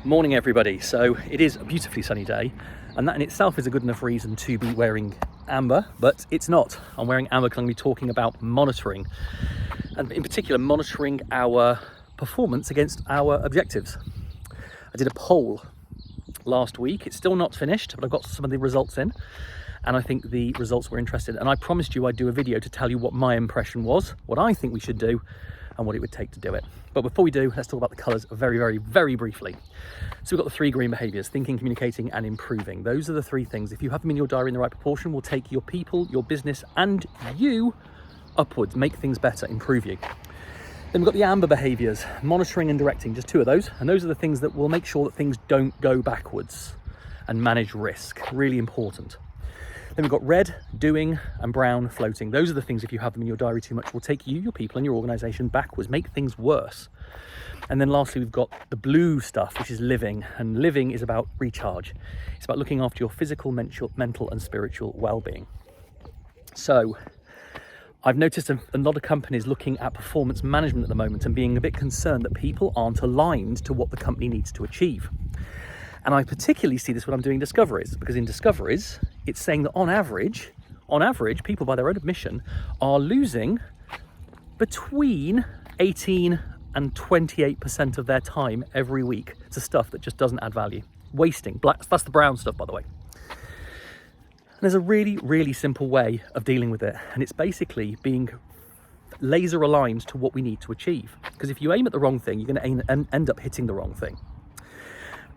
Morning everybody. So it is a beautifully sunny day, and that in itself is a good enough reason to be wearing amber, but it's not. I'm wearing amber because I'm going to be talking about monitoring, and in particular monitoring our performance against our objectives. I did a poll last week. It's still not finished, but I've got some of the results in, and I think the results were interesting, and I promised you I'd do a video to tell you what my impression was, what I think we should do, and what it would take to do it. But before we do, let's talk about the colours very briefly. So we've got the 3 green behaviours: thinking, communicating and improving. Those are the 3 things, if you have them in your diary in the right proportion, will take your people, your business and you upwards, make things better, improve you. Then we've got the amber behaviours: monitoring and directing, just 2 of those, and those are the things that will make sure that things don't go backwards and manage risk, really important. Then we've got red, doing, and brown, floating. Those are the things, if you have them in your diary too much, will take you, your people and your organisation backwards, make things worse. And then lastly, we've got the blue stuff, which is living. And living is about recharge. It's about looking after your physical, mental and spiritual well-being. So I've noticed a lot of companies looking at performance management at the moment and being a bit concerned that people aren't aligned to what the company needs to achieve. And I particularly see this when I'm doing discoveries, because in discoveries, it's saying that on average, people by their own admission are losing between 18 and 28% of their time every week to stuff that just doesn't add value. Wasting, that's the brown stuff, by the way. And there's a really simple way of dealing with it. And it's basically being laser aligned to what we need to achieve. Because if you aim at the wrong thing, you're going to end up hitting the wrong thing.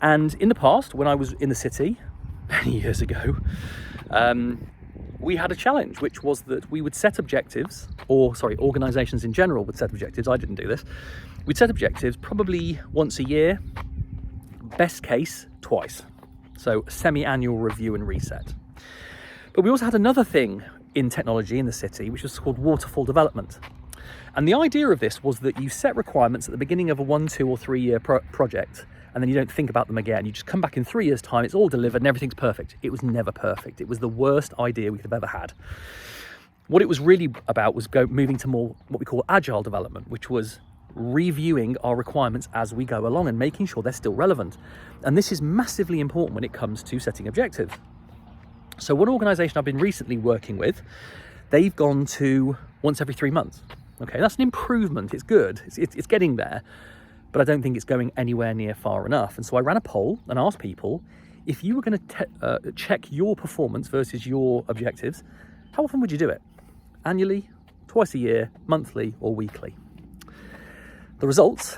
And in the past, when I was in the city, many years ago, we had a challenge, which was that we would set objectives, organisations in general would set objectives. I didn't do this. We'd set objectives probably once a year, best case twice. So semi-annual review and reset. But we also had another thing in technology in the city, which was called waterfall development. And the idea of this was that you set requirements at the beginning of a 1, 2 or 3 year project, and then you don't think about them again. You just come back in 3 years' time, it's all delivered and everything's perfect. It was never perfect. It was the worst idea we could have ever had. What it was really about was moving to more what we call agile development, which was reviewing our requirements as we go along and making sure they're still relevant. And this is massively important when it comes to setting objectives. So one organisation I've been recently working with, they've gone to once every 3 months. Okay, that's an improvement. It's good. It's getting there. But I don't think it's going anywhere near far enough. And so I ran a poll and asked people, if you were going to check your performance versus your objectives, how often would you do it? Annually, twice a year, monthly or weekly? The results,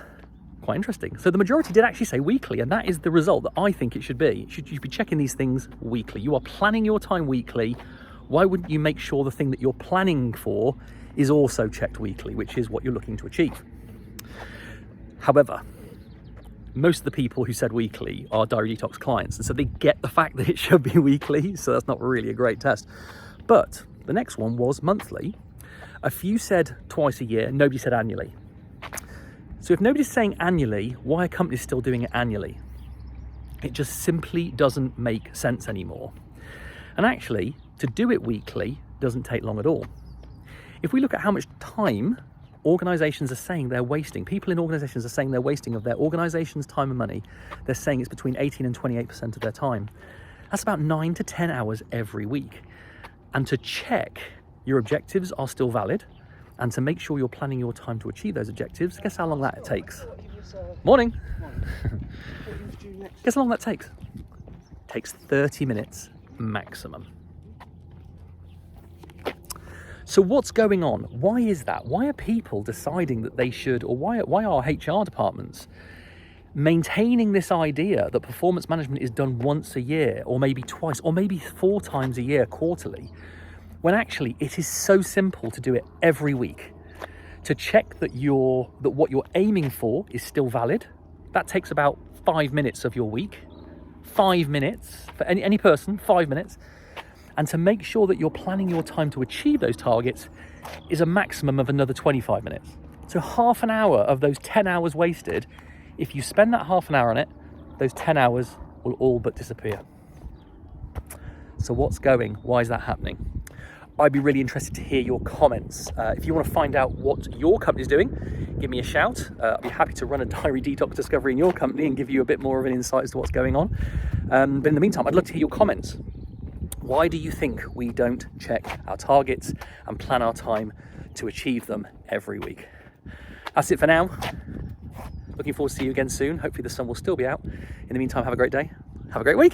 quite interesting. So the majority did actually say weekly, and that is the result that I think it should be. You should be checking these things weekly. You are planning your time weekly. Why wouldn't you make sure the thing that you're planning for is also checked weekly, which is what you're looking to achieve? However, most of the people who said weekly are Diary Detox clients, and so they get the fact that it should be weekly, so that's not really a great test. But the next one was monthly. A few said twice a year, nobody said annually. So if nobody's saying annually, why are companies still doing it annually? It just simply doesn't make sense anymore. And actually, to do it weekly doesn't take long at all. If we look at how much time organisations are saying they're wasting, people in organisations are saying they're wasting of their organisation's time and money, they're saying it's between 18 and 28% of their time. That's about 9 to 10 hours every week. And to check your objectives are still valid, and to make sure you're planning your time to achieve those objectives, guess how long that takes? Morning. Guess how long that takes? It takes 30 minutes maximum. So what's going on? Why is that? Why are people deciding that they should, or why are HR departments maintaining this idea that performance management is done once a year, or maybe twice, or maybe 4 times a year, quarterly, when actually it is so simple to do it every week, to check that what you're aiming for is still valid? That takes about 5 minutes of your week. 5 minutes for any person, 5 minutes. And to make sure that you're planning your time to achieve those targets is a maximum of another 25 minutes. So half an hour of those 10 hours wasted, if you spend that half an hour on it, those 10 hours will all but disappear. So what's going? Why is that happening? I'd be really interested to hear your comments. If you want to find out what your company's doing, give me a shout. I'd be happy to run a diary detox discovery in your company and give you a bit more of an insight as to what's going on. But in the meantime, I'd love to hear your comments. Why do you think we don't check our targets and plan our time to achieve them every week? That's it for now. Looking forward to see you again soon. Hopefully the sun will still be out. In the meantime, have a great day. Have a great week.